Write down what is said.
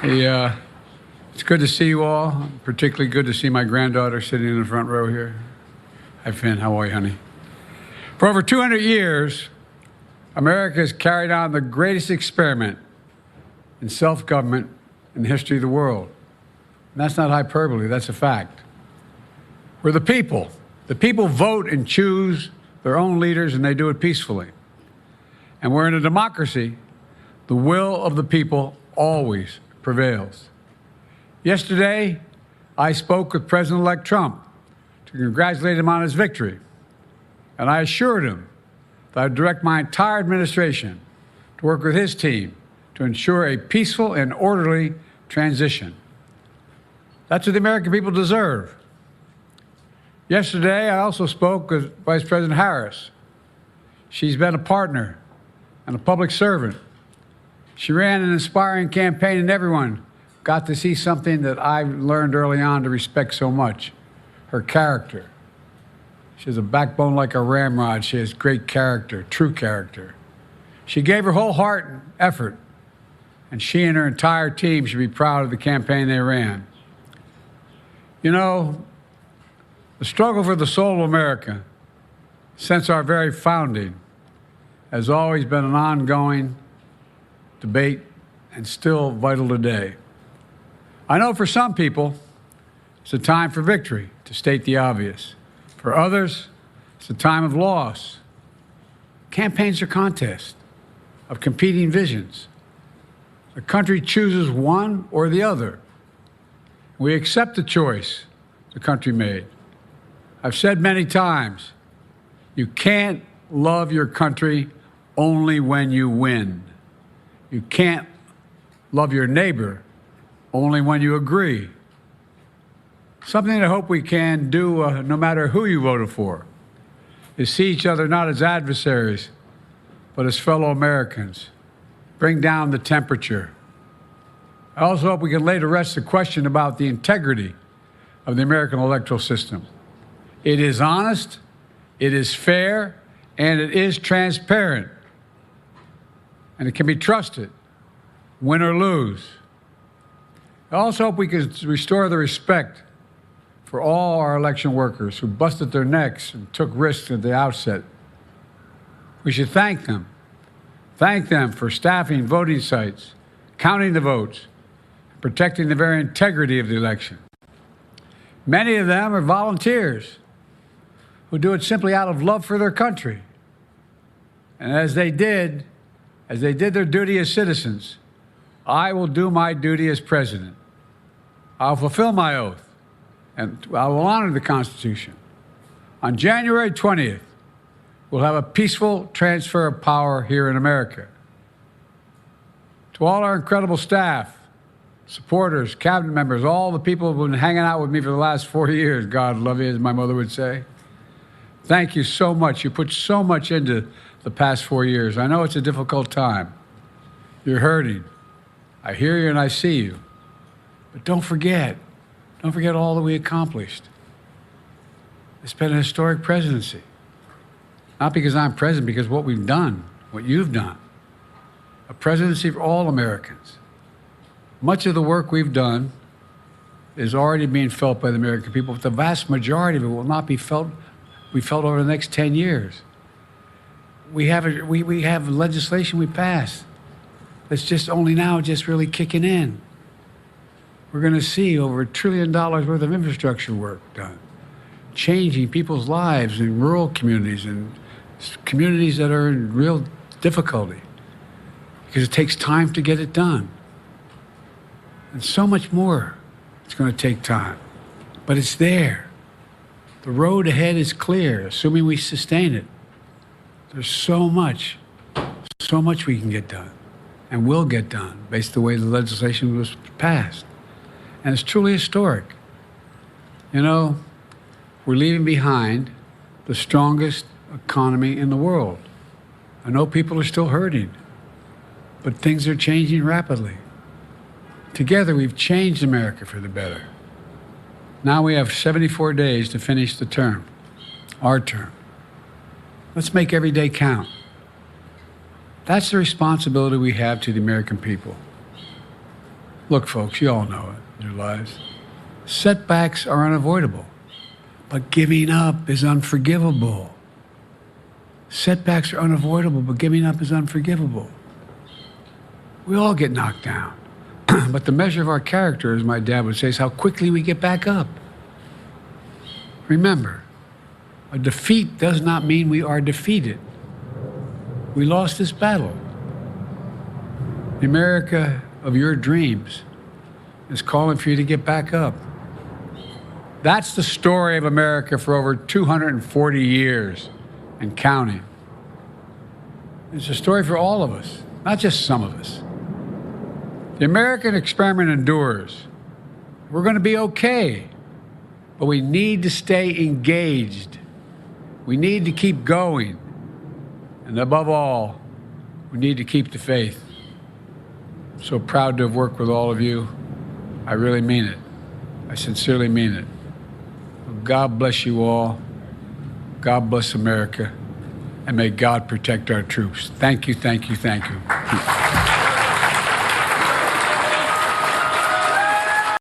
Hey, it's good to see you all. Particularly good to see my granddaughter sitting in the front row here. Hi, Finn. How are you, honey? For over 200 years, America has carried on the greatest experiment in self-government in the history of the world. And that's not hyperbole, that's a fact. We're the people. The people vote and choose their own leaders, and they do it peacefully. And we're in a democracy. The will of the people always prevails. Yesterday, I spoke with President-elect Trump to congratulate him on his victory. And I assured him that I'd direct my entire administration to work with his team to ensure a peaceful and orderly transition. That's what the American people deserve. Yesterday, I also spoke with Vice President Harris. She's been a partner and a public servant. She ran an inspiring campaign, and everyone got to see something that I learned early on to respect so much, her character. She has a backbone like a ramrod. She has great character, true character. She gave her whole heart and effort, and she and her entire team should be proud of the campaign they ran. You know, the struggle for the soul of America, since our very founding, has always been an ongoing debate and still vital today. I know for some people, it's a time for victory, to state the obvious. For others, it's a time of loss. Campaigns are contests of competing visions. The country chooses one or the other. We accept the choice the country made. I've said many times, you can't love your country only when you win. You can't love your neighbor only when you agree. Something I hope we can do, no matter who you voted for, is see each other not as adversaries, but as fellow Americans. Bring down the temperature. I also hope we can lay to rest the question about the integrity of the American electoral system. It is honest, it is fair, and it is transparent. And it can be trusted, win or lose. I also hope we can restore the respect for all our election workers who busted their necks and took risks at the outset. We should thank them. Thank them for staffing voting sites, counting the votes, and protecting the very integrity of the election. Many of them are volunteers who do it simply out of love for their country. And as they did their duty as citizens, I will do my duty as president. I'll fulfill my oath, and I will honor the Constitution. On January 20th, we'll have a peaceful transfer of power here in America. To all our incredible staff, supporters, cabinet members, all the people who've been hanging out with me for the last 4 years, God love you, as my mother would say. Thank you so much. You put so much into the past 4 years. I know it's a difficult time. You're hurting. I hear you and I see you. But don't forget all that we accomplished. It's been a historic presidency. Not because I'm president, because what we've done, what you've done. A presidency for all Americans. Much of the work we've done is already being felt by the American people, but the vast majority of it will not be felt over the next 10 years. We have legislation we passed that's just only now just really kicking in. We're going to see over $1 trillion worth of infrastructure work done, changing people's lives in rural communities and communities that are in real difficulty, because it takes time to get it done. And so much more it's going to take time, but it's there. The road ahead is clear, assuming we sustain it. There's so much we can get done and will get done based on the way the legislation was passed. And it's truly historic. You know, we're leaving behind the strongest economy in the world. I know people are still hurting, but things are changing rapidly. Together, we've changed America for the better. Now we have 74 days to finish the term, our term. Let's make every day count. That's the responsibility we have to the American people. Look, folks, you all know it in your lives. Setbacks are unavoidable, but giving up is unforgivable. Setbacks are unavoidable, but giving up is unforgivable. We all get knocked down. But the measure of our character, as my dad would say, is how quickly we get back up. Remember, a defeat does not mean we are defeated. We lost this battle. The America of your dreams is calling for you to get back up. That's the story of America for over 240 years and counting. It's a story for all of us, not just some of us. The American experiment endures. We're going to be okay, but we need to stay engaged. We need to keep going. And above all, we need to keep the faith. I'm so proud to have worked with all of you. I really mean it. I sincerely mean it. God bless you all. God bless America. And may God protect our troops. Thank you, thank you, thank you.